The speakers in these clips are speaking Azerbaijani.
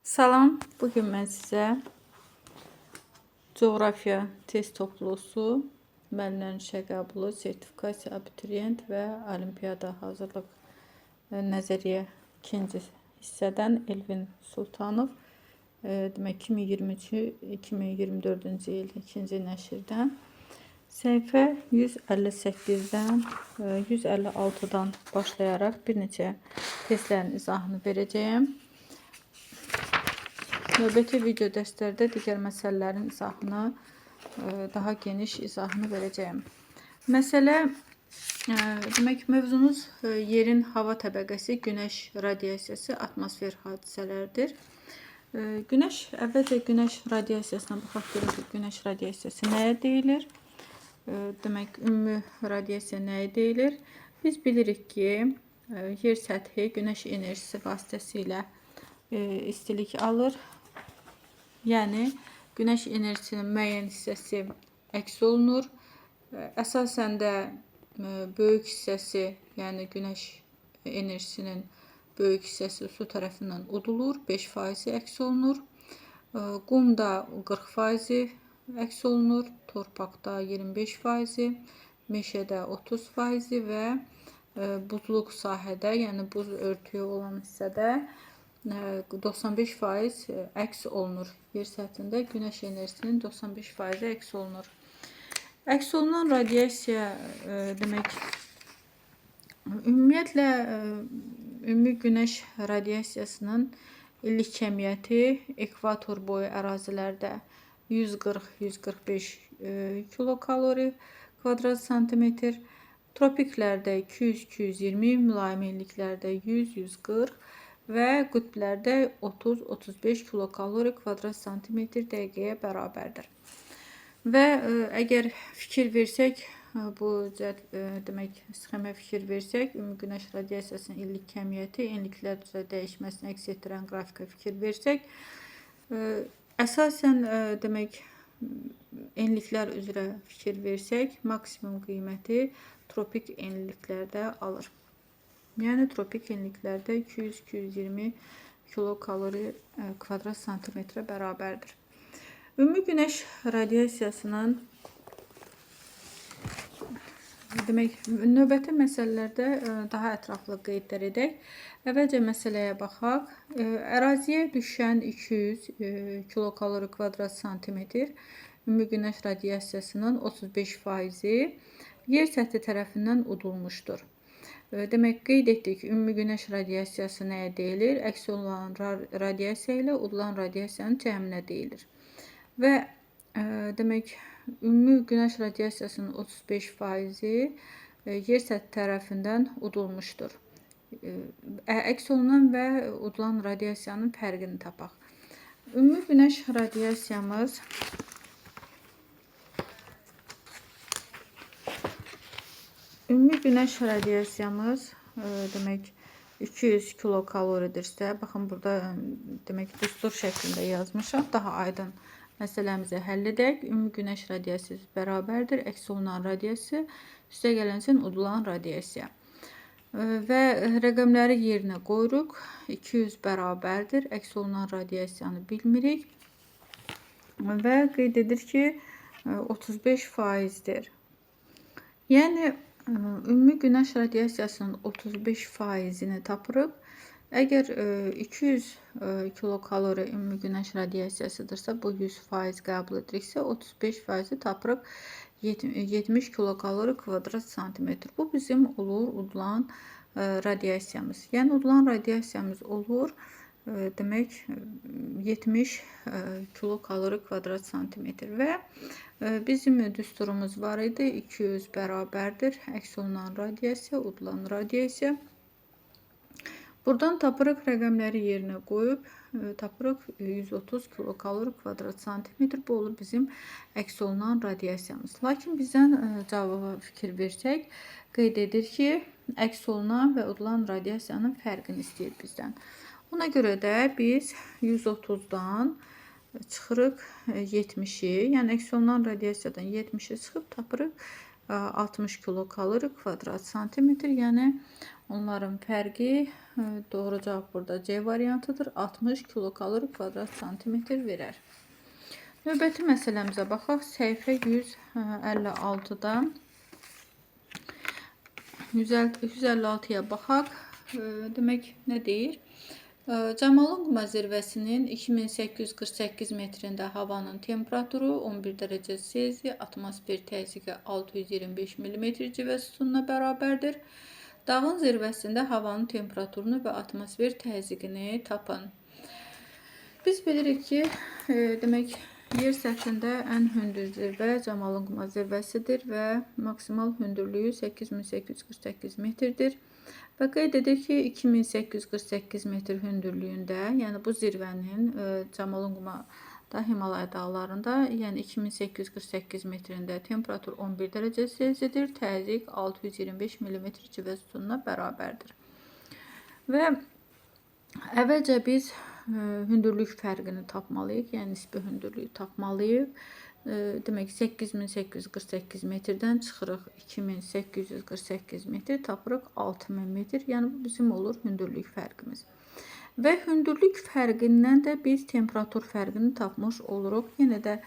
Salam, bugün mən sizə coğrafiya test toplusu, müəllimlərin işə qəbulu, sertifikasiya, abituriyent və olimpiyada hazırlıq nəzəriyyə ikinci hissədən Elvin Sultanov, demək 2023-2024-cü il ikinci nəşrdən səhifə 158-dən 156-dan başlayaraq bir neçə testlərin izahını verəcəyəm. Növbəti video dərslərdə digər məsələlərin izahını, daha geniş izahını verəcəyəm. Məsələ, demək mövzumuz yerin hava təbəqəsi, günəş radiasiyası, atmosfer hadisələrdir. Əvvəlcə günəş radiasiyasına baxaq görək ki, günəş radiyasiyası nəyə deyilir? Demək, ümumi radiasiya nəyə deyilir? Biz bilirik ki, yer səthi günəş enerjisi vasitəsilə istilik alır. Yəni, günəş enerjisinin müəyyən hissəsi əks olunur. Əsasən də böyük hissəsi, yəni günəş enerjisinin böyük hissəsi su tərəfindən udulur, 5% əks olunur. Qumda 40% əks olunur, torpaqda 25%, meşədə 30% və buzluq sahədə, yəni buz örtüyü olan hissədə 95% əks olunur. Yer səthində günəş enerjisinin 95% əks olunur. Əks olunan radiasiya demək, ümumiyyətlə ümumi günəş radiasiyasının illik kəmiyyəti ekvator boyu ərazilərdə 140-145 kilokalori kvadrat santimetr, tropiklərdə 200-220, mülayim illiklərdə 100-140 və qütblərdə 30-35 kilokalori kvadrat santimetr dəqiqəyə bərabərdir. Və əgər fikir versək, bu demək sxemə fikir versək, ümumi günəş radiasiyasının illik kəmiyyəti enliklər üzrə dəyişməsini əks etdirən qrafika fikir versək, əsasən demək enliklər üzrə fikir versək, maksimum qiyməti tropik enliklərdə alır. Yəni, tropik enliklərdə 200-220 kilokalori kvadrat santimetrə bərabərdir. Ümumi günəş radiasiyasının demək, növbəti məsələlərdə daha ətraflı qeydlər edək. Əvvəlcə məsələyə baxaq. Əraziyə düşən 200 kilokalori kvadrat santimetr ümumi günəş radiasiyasının 35% yer səthi tərəfindən udulmuşdur. Demək, qeyd etdik, ümumi günəş radiasiyası nəyə deyilir? Əks olunan radiasiya ilə udulan radiasiyanın cəminə deyilir. Və demək, ümumi günəş radiasiyasının 35% yer səthi tərəfindən udulmuşdur. Əks olunan və udulan radiasiyanın fərqini tapaq. Ümumi günəş radiasiyamız demək 200 kilokaloridirsə, baxın burada demək düstur şəklində yazmışam. Daha aydın məsələmizi həll edək. Ümumi günəş radiyasiyası bərabərdir əks olunan radiyasiya üstə gələnsin udulan radiyasiya. Və rəqəmləri yerinə qoyuruq. 200 bərabərdir əks olunan radiyasiyanı bilmirik. Və qeyd edir ki, 35%dir. Yəni, ümumi günəş radiyasiyasının 35%-ni tapırıq. Əgər 200 kilokalori ümumi günəş radiyasiyasıdırsa, bu 100% qəbul ediriksə, 35%-i tapırıq 70 kilokalori kvadrat santimetr. Bu bizim olur udulan radiyasiyamız. Yəni, udulan radiyasiyamız olur demək 70 kilokalori kvadrat santimetr və bizim düsturumuz var idi. 200 bərabərdir əks olunan radiyasiya, udulan radiyasiya. Buradan tapırıq rəqəmləri yerinə qoyub, tapırıq 130 kilokalori kvadrat santimetr. Bu olur bizim əks olunan radiyasiyamız. Lakin bizdən cavaba fikir versək, qeyd edir ki, əks olunan və udulan radiyasiyanın fərqini istəyir bizdən. Buna görə də biz 130-dan çıxırıq 70-i, yəni əks olunan radiyasiyadan 70-i çıxıb tapırıq 60 kilokalori kvadrat santimetr. Yəni onların fərqi doğru cavab burada C variantıdır. 60 kilokalori kvadrat santimetr verər. Növbəti məsələmizə baxaq. Səhifə 156-da 156-ya baxaq. Demək nə deyir? Camalınquma zirvəsinin 2848 metrində havanın temperaturu 11 dərəcə Selsi, atmosfer təzyiqi 625 mm civə sütununa bərabərdir. Dağın zirvəsində havanın temperaturunu və atmosfer təzyiqini tapın. Biz bilirik ki, demək yer səthində ən hündür zirvə Camalınquma zirvəsidir və maksimal hündürlüyü 8848 metrdir. Və qeyd edək ki, 2848 metr hündürlüyündə, yəni bu zirvənin Camalınqumada Himalaya dağlarında, yəni 2848 metrində temperatur 11 dərəcə Selsidir, təzyiq 625 mm civə sütununa bərabərdir. Və əvvəlcə biz hündürlük fərqini tapmalıyıq, yəni nisbi hündürlüyü tapmalıyıq. Demək 8848 metrdən çıxırıq 2848 metr, tapırıq 6000 metr. Yəni bu bizim olur hündürlük fərqimiz. Və hündürlük fərqindən də biz temperatur fərqini tapmış oluruq. Yenə də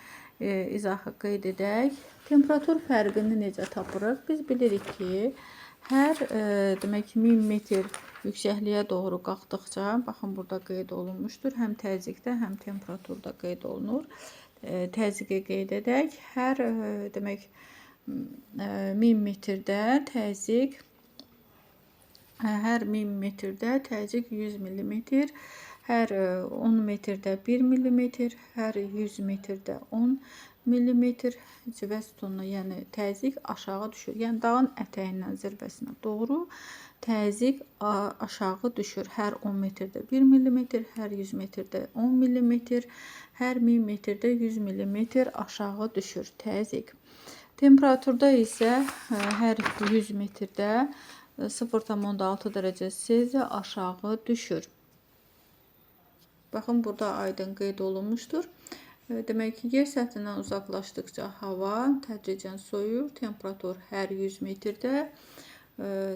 izahı qeyd edək. Temperatur fərqini necə tapırıq? Biz bilirik ki, hər demək 1000 metr yüksəkliyə doğru qalxdıqca, baxın burada qeyd olunmuşdur, həm təzyiqdə, həm temperaturda qeyd olunur. Təzyiqi qeyd edək. Hər demək 1000 metrdə təzyiq, hər 1000 metrdə təzyiq 100 mm, hər 10 metrdə 1 mm, hər 100 metrdə 10 mm civə sütununa, yəni təzyiq aşağı düşür. Yəni dağın ətəyindən zirvəsinə doğru təzyiq aşağı düşür. Hər 10 metrdə 1 mm, hər 100 metrdə 10 mm, hər 1000 metrdə 100 mm aşağı düşür təzyiq. Temperaturda isə hər 100 metrdə 0,6 dərəcə Selsi aşağı düşür. Baxın, burada aydın qeyd olunmuşdur. Demək ki, yer səthindən uzaqlaşdıqca hava tədricən soyuyur. Temperatur hər 100 metrdə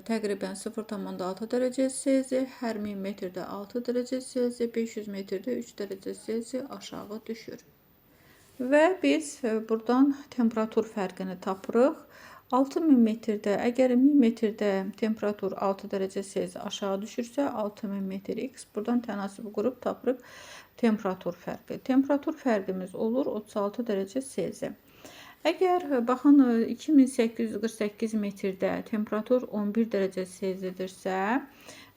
təqribən 0,6 dərəcə Selsi, hər 1000 metrdə 6 dərəcə Selsi, 500 metrdə 3 dərəcə Selsi aşağı düşür. Və biz buradan temperatur fərqini tapırıq. 6000 metrdə, əgər 1000 metrdə temperatur 6 dərəcə Selsi aşağı düşürsə, 6000 metr x, buradan tənasib qurub tapırıq temperatur fərqi. Temperatur fərqimiz olur 36 dərəcə Selsi. Əgər baxın 2848 metrdə temperatur 11 dərəcə Selsidirsə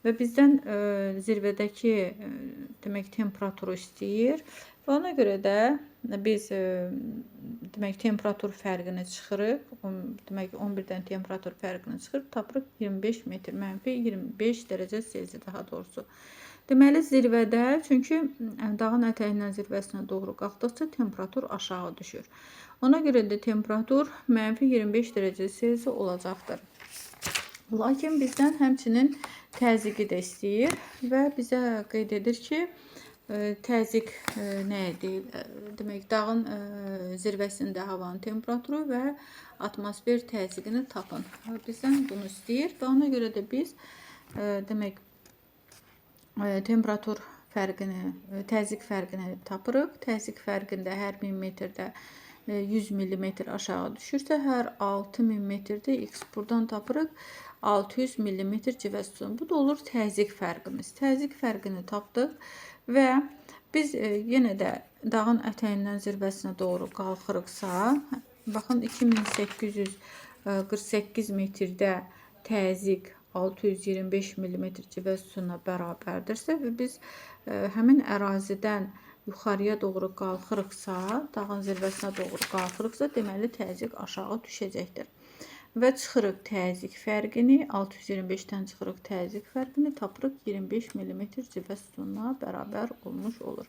və bizdən zirvədəki demək temperaturu istəyir və ona görə də biz demək temperatur fərqini çıxırıq. Demək 11-dən temperatur fərqini çıxırıq, tapırıq 25 metr, mənfi 25 dərəcə Selsi daha doğrusu. Deməli zirvədə, çünki dağın ətəyindən zirvəsinə doğru qalxdıqca temperatur aşağı düşür. Ona görə də temperatur mənfi 25 dərəcə Selsi olacaqdır. Lakin bizdən həmçinin təzyiqi də istəyir və bizə qeyd edir ki, təzyiq nə deyil? Demək, dağın zirvəsində havanın temperaturu və atmosfer təzyiqini tapın. Bizdən bunu istəyir və ona görə də biz demək temperatur fərqini, təzyiq fərqini tapırıq. Təzyiq fərqində hər 1000 metrdə 100 mm aşağı düşürsə, hər 6000 metrdə x, buradan tapırıq 600 mm civə sütunu. Bu da olur təzyiq fərqimiz. Təzyiq fərqini tapdıq və biz yenə də dağın ətəyindən zirvəsinə doğru qalxırıqsa, baxın 2848 metrdə təzyiq 625 mm civə sütununa bərabərdirsə və biz həmin ərazidən yuxarıya doğru qalxırıqsa, dağın zirvəsinə doğru qalxırıqsa, deməli təzyiq aşağı düşəcəkdir. Və çıxırıq təzyiq fərqini, 625-dən çıxırıq təzyiq fərqini, tapırıq 25 mm civə sütununa bərabər olmuş olur.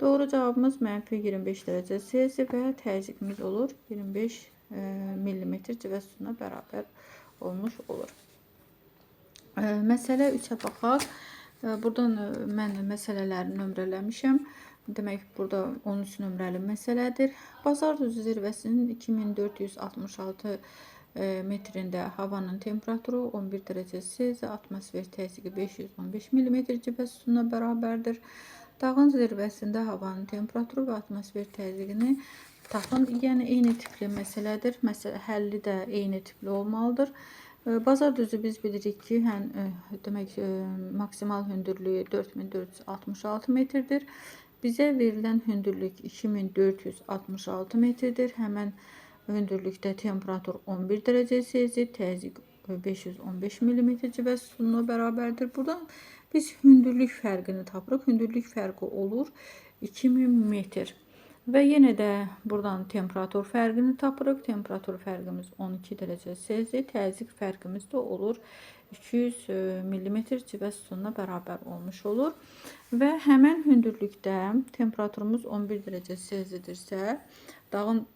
Doğru cavabımız mənfi 25 dərəcə Selsi və təzyiqimiz olur 25 mm civə sütununa bərabər olmuş olur. Məsələ 3-ə baxaq. Buradan mən məsələləri nömrələmişəm. Demək, burada 13 nömrəli məsələdir. Bazardüzü zirvəsinin 2466 metrində havanın temperaturu 11 dərəcə Selsi, atmosfer təzyiqi 515 mm civə sütununa bərabərdir. Dağın zirvəsində havanın temperaturu və atmosfer təzyiqini tapın. Yəni eyni tipli məsələdir. Məsələ həlli də eyni tipli olmalıdır. Bazar düzü biz bilirik ki, demək maksimal hündürlüyü 4466 metrdir. Bizə verilən hündürlük 2466 metrdir. Həmən hündürlükdə temperatur 11 dərəcə Selsi, təzyiq 515 mm civə sütununa bərabərdir. Buradan biz hündürlük fərqini tapırıq. Hündürlük fərqi olur 2000 metr. Və yenə də buradan temperatur fərqini tapırıq. Temperatur fərqimiz 12 dərəcə Selsi, təzyiq fərqimiz də olur 200 mm civə sütununa bərabər olmuş olur. Və həmən hündürlükdə temperaturumuz 11 dərəcə Selsidirsə, dağın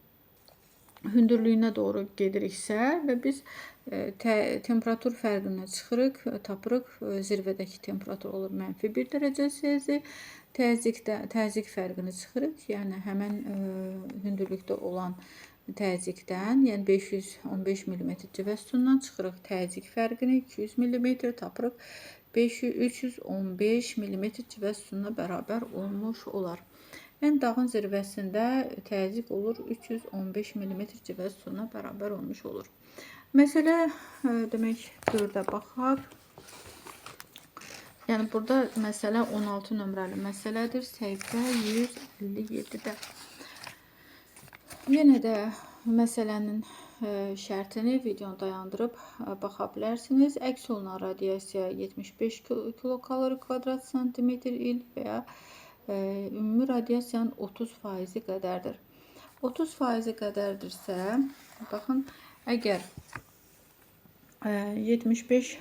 hündürlüyünə doğru gediriksə və biz temperatur fərqini çıxırıq, tapırıq. Zirvədəki temperatur olur -1 dərəcə Selsi. Təzyiq fərqini çıxırıq. Yəni həmən hündürlükdə olan təzyiqdən, yəni 515 mm civə sütunundan çıxırıq təzyiq fərqini 200 mm tapırıq. 315 mm civə sütununa bərabər olmuş olar. Yəni dağın zirvəsində təzyiq olur 315 mm civə sütununa bərabər olmuş olur. Məsələ demək 4-ə baxaq. Yəni burada məsələ 16 nömrəli məsələdir. Səhifə 157-də. Yenə də məsələnin şərtini videonu dayandırıb baxa bilərsiniz. Əks olunan radiasiya 75 kilokalori kvadrat santimetr il və ya ümumi radiasiyanın 30% qədərdir. 30% qədərdirsə, baxın, əgər 75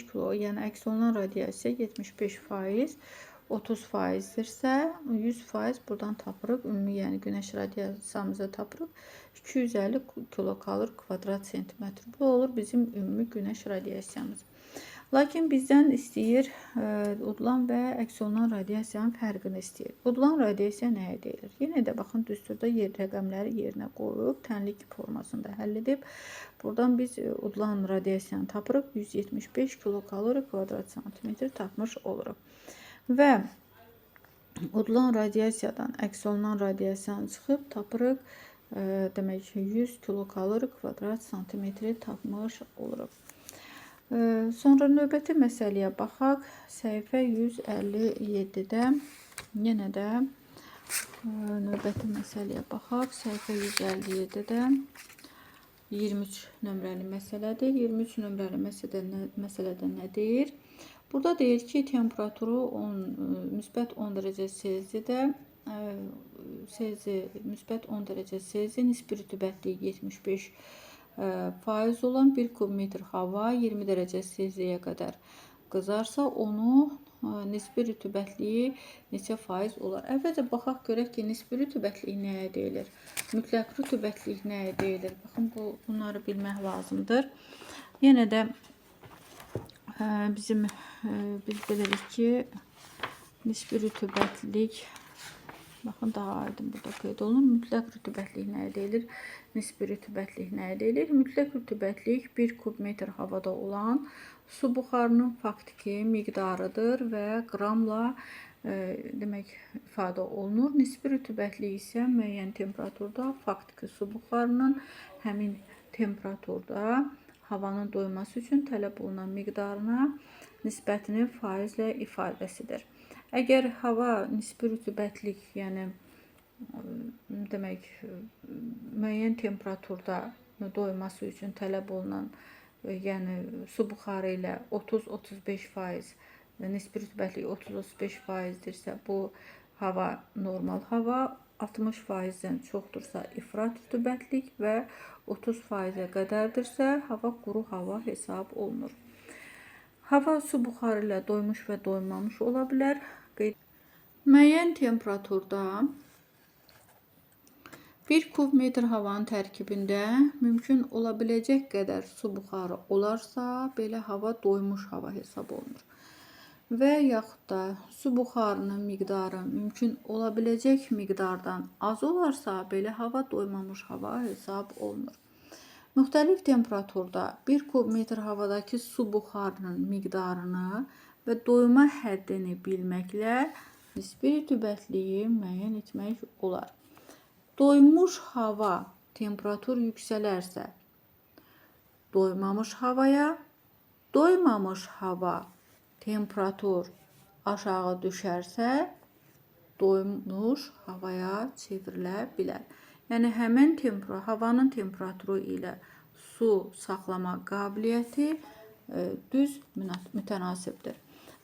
kilo, yəni əks olunan radiasiya 75%, 30%dirsə, 100% buradan tapırıq. Ümumi, yəni günəş radiyasiyamızı tapırıq. 250 kilokalori kvadrat santimetr. Bu olur bizim ümumi günəş radiyasiyamız. Lakin bizdən istəyir udulan və əks olunan radiasiyanın fərqini istəyir. Udulan radiasiya nəyə deyilir? Yenə də baxın, düsturda rəqəmləri yerinə qoyub, tənlik formasında həll edib. Buradan biz udulan radiasiyanı tapırıq. 175 kilokalori kvadrat santimetr tapmış oluruq. Və udulan radiasiyadan əks olunan radiasiyanı çıxıb tapırıq. Demək, 100 kilokalori kvadrat santimetri tapmış oluruq. Sonra növbəti məsələyə baxaq. Səhifə 157-də yenə də növbəti məsələyə baxaq. Səhifə 157-də 23 nömrəli məsələdir. 23 nömrəli məsələdə nə deyir? Burada deyir ki, temperaturu müsbət 10 dərəcə Selsidə, müsbət 10 dərəcə Selsi, nisbi rütubətliyi 75% olan 1 kub metr hava 20 dərəcə Selsiyə qədər qızarsa, onun nisbi rütubətliyi neçə faiz olar? Əvvəlcə baxaq görək ki, nisbi rütubətlik nəyə deyilir? Mütləq rütubətlik nəyə deyilir? Baxın, bunları bilmək lazımdır. Yenə də biz bilirik ki, nisbi rütubətlik, baxın, daha aydın burada qeyd olunur. Mütləq rütubətlik nəyə deyilir? Nisbi rütubətlik nəyə deyilir? Mütləq rütubətlik 1 kub metr havada olan su buxarının faktiki miqdarıdır və qramla demək ifadə olunur. Nisbi rütubətlik isə müəyyən temperaturda faktiki su buxarının həmin temperaturda havanın doyması üçün tələb olunan miqdarına nisbətinin faizlə ifadəsidir. Əgər hava nisbi rütubətlik, yəni demək müəyyən temperaturda doyması üçün tələb olunan, yəni su buxarı ilə 30-35%, nisbi rütubətlik 30-35%dirsə, bu hava normal hava, 60%-dən çoxdursa ifrat rütubətlik və 30%-ə qədərdirsə, hava quru hava hesab olunur. Hava su buxarı ilə doymuş və doymamış ola bilər. Müəyyən temperaturda 1 kub metr havanın tərkibində mümkün ola biləcək qədər su buxarı olarsa, belə hava doymuş hava hesab olunur. Və yaxud da su buxarının miqdarı mümkün ola biləcək miqdardan az olarsa, belə hava doymamış hava hesab olunur. Müxtəlif temperaturda 1 kub metr havadakı su buxarının miqdarını və doyma həddini bilməklə nisbi rütubətliyi müəyyən etmək olar. Doymuş hava temperatur yüksələrsə, doymamış havaya, doymamış hava temperatur aşağı düşərsə, doymuş havaya çevrilə bilər. Yəni həmin havanın temperaturu ilə su saxlama qabiliyyəti düz mütənasibdir.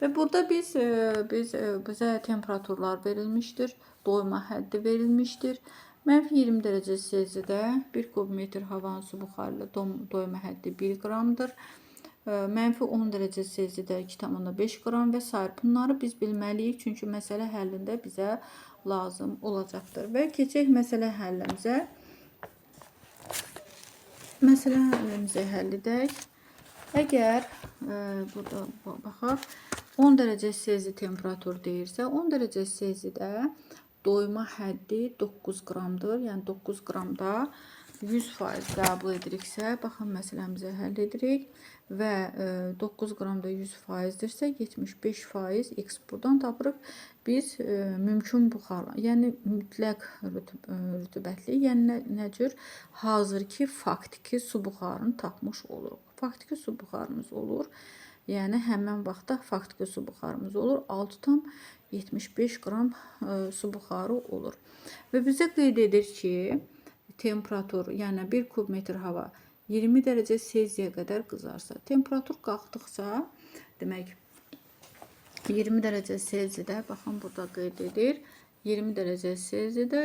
Və burada bizə temperaturlar verilmişdir, doyma həddi verilmişdir. -20 dərəcə Selsidə 1 kub metr havanın su buxarı ilə doyma həddi 1 qramdır. -10 dərəcə Selsidə 2,5 qram və s. Bunları biz bilməliyik, çünki məsələ həllində bizə lazım olacaqdır. Və keçək məsələ həllimizə. Məsələ həllimizi həll edək. Əgər burada baxaq, 10 dərəcə Selsi temperatur deyirsə, 10 dərəcə Selsidə doyma həddi 9 qramdır. Yəni 9 qramda 100% qəbul ediriksə, baxın məsələmizə həll edirik və 9 qramda 100%dirsə 75% x buradan tapırıq. Biz mümkün buxar, yəni mütləq rütubətli, yəni nə cür hazırki faktiki su buxarını tapmış oluruq. Faktiki su buxarımız olur. Yəni həmin vaxtda faktiki su buxarımız olur. 6,75 qram su buxarı olur. Və bizə qeyd edir ki, temperatur, yəni 1 kub metr hava 20 dərəcə Selsiyə qədər qızarsa, temperatur qalxdıqca, demək 20 dərəcə Selsidə, baxın burada qeyd edir, 20 dərəcə Selsidə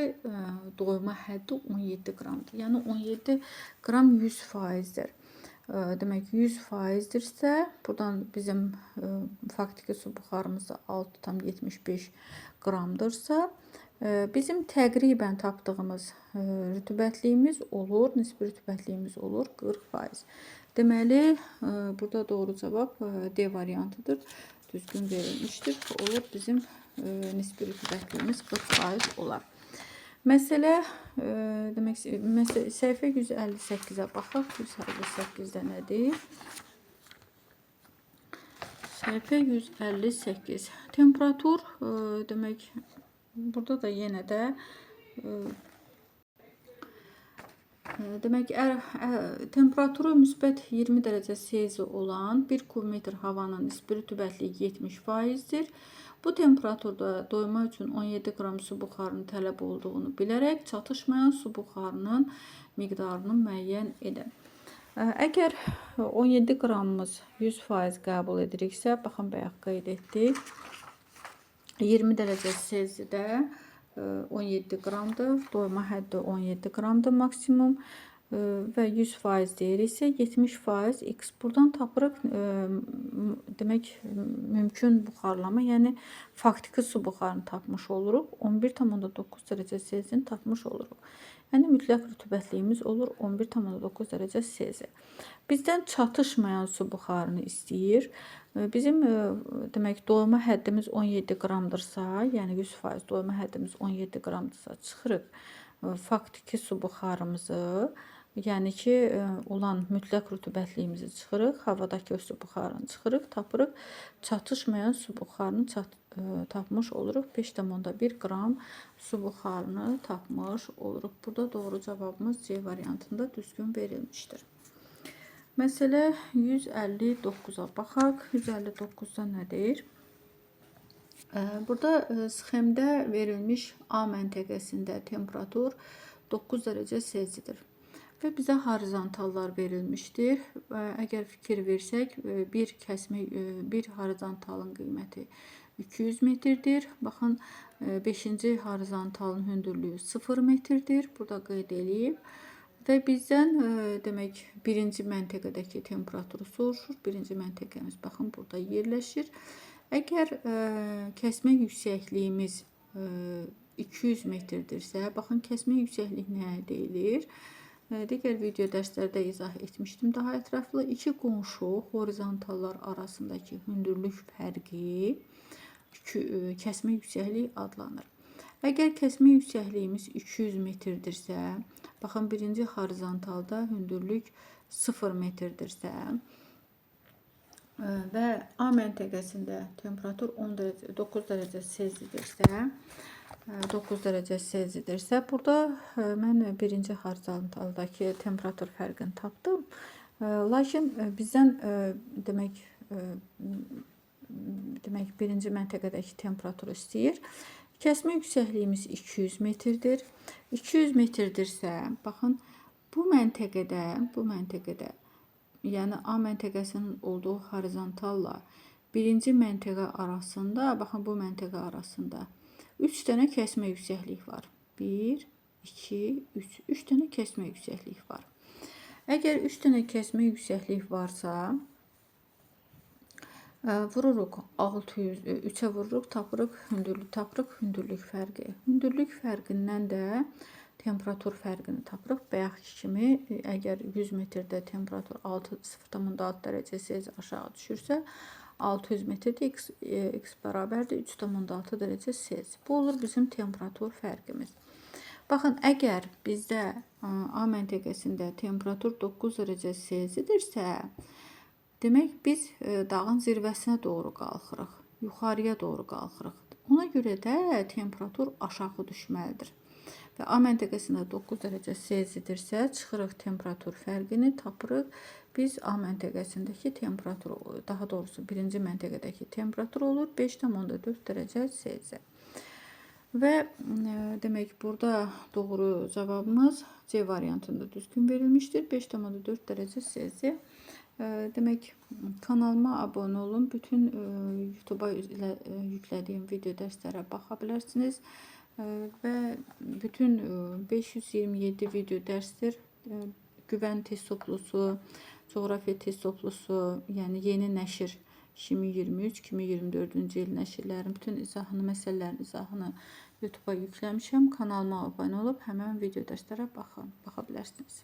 doyma həddi 17 qramdır. Yəni 17 qram 100%dir. Demək 100%dirsə, buradan bizim faktiki su buxarımız 6,75 qramdırsa, bizim təqribən tapdığımız rütubətliyimiz olur, nisbi rütubətliyimiz olur 40%. Deməli, burada doğru cavab D variantıdır. Düzgün verilmişdir. Olur bizim nisbi rütubətliyimiz 40% olar. Məsələ, demək, səhifə 158-ə baxaq. 158-də nədir? Səhifə 158. Temperatur, demək, burada da yenə də demək, temperaturu müsbət 20 dərəcə Selsi olan 1 kub metr havanın nisbi rütubətliyi 70%dir. Bu temperaturda doyma üçün 17 qram su buxarının tələb olduğunu bilərək çatışmayan su buxarının miqdarını müəyyən edin. Əgər 17 qramımız 100% qəbul ediriksə, baxın, bayaq qeyd etdik. 20 dərəcə Selsidə 17 qramdır. Doyma həddi 17 qramdır maksimum və 100% deyiriksə 70% x. Buradan tapırıq, demək, mümkün buxarlama, yəni faktiki su buxarını tapmış oluruq. 11,9 dərəcə Selsini tapmış oluruq. Yəni mütləq rütubətliyimiz olur 11,9 dərəcə Selsi. Bizdən çatışmayan su buxarını istəyir. Bizim demək doyma həddimiz 17 qramdırsa, yəni 100% doyma həddimiz 17 qramdırsa, çıxırıq faktiki su buxarımızı, yəni ki, olan mütləq rütubətliyimizi çıxırıq, havadakı su buxarını çıxırıq, tapırıq, çatışmayan su buxarını tapmış oluruq. 5,1 qram su buxarını tapmış oluruq. Burada doğru cavabımız C variantında düzgün verilmişdir. Məsələ 159-a baxaq. 159-da nədir? Burada sxemdə verilmiş A məntəqəsində temperatur 9 dərəcə Selsidir. Və bizə horizontallar verilmişdir. Əgər fikir versək, bir horizontalın qiyməti 200 metrdir. Baxın, 5-ci horizontalın hündürlüyü 0 metrdir. Burada qeyd edilib. Və bizdən, demək, birinci məntəqədəki temperaturu soruşur. Birinci məntəqəmiz, baxın, burada yerləşir. Əgər kəsmə yüksəkliyimiz 200 metrdirsə, baxın, kəsmə yüksəklik nə deyilir? Digər video dərslərdə izah etmişdim daha ətraflı. İki qonşu horizontallar arasındakı hündürlük fərqi kəsmə yüksəkliyi adlanır. Əgər kəsmə yüksəkliyimiz 200 metrdirsə, Baxın, birinci horizontalda hündürlük 0 metrdirsə və A məntəqəsində temperatur 9 dərəcə Selsidirsə, 9 dərəcə Selsidirsə, burada mən birinci horizontaldakı temperatur fərqini tapdım. Lakin bizdən demək birinci məntəqədəki temperaturu istəyir. Kəsmə yüksəkliyimiz 200 metrdir. 200 metrdirsə, baxın, bu məntəqədə, yəni A məntəqəsinin olduğu horizontalla birinci məntəqə arasında, baxın, bu məntəqə arasında 3 dənə kəsmə yüksəklik var. 1, 2, 3. 3 dənə kəsmə yüksəklik var. Əgər 3 dənə kəsmə yüksəklik varsa, vururuq 3'ə vururuq, tapırıq hündürlük fərqi. Hündürlük fərqindən də temperatur fərqini tapırıq. Bayaqki kimi, əgər 100 metrdə temperatur 0,6 dərəcə Selsi aşağı düşürsə, 600 metrdə x bərabərdir 3,6 dərəcə Selsi. Bu olur bizim temperatur fərqimiz. Baxın, əgər bizdə A məntəqəsində temperatur 9 dərəcə Selsidirsə, demək biz dağın zirvəsinə doğru qalxırıq, yuxarıya doğru qalxırıq. Ona görə də temperatur aşağı düşməlidir. Və A məntəqəsində 9 dərəcə Selsidirsə, çıxırıq temperatur fərqini, tapırıq. Biz A məntəqəsindəki temperatur, daha doğrusu birinci məntəqədəki temperatur olur 5,4 dərəcə Selsi. Və demək, burada doğru cavabımız C variantında düzgün verilmişdir. 5,4 dərəcə Selsi. Demək, kanalıma abunə olun. Bütün YouTube'a yüklədiyim video dərslərə baxa bilərsiniz. Və bütün 527 video dərsdir. Güvən test toplusu, coğrafiya test toplusu, yəni yeni nəşr 2023-2024-cü il nəşrlərin bütün izahını, məsələlərin izahını YouTube'a yükləmişəm. Kanalıma abunə olub həmən video dərslərə baxa bilərsiniz.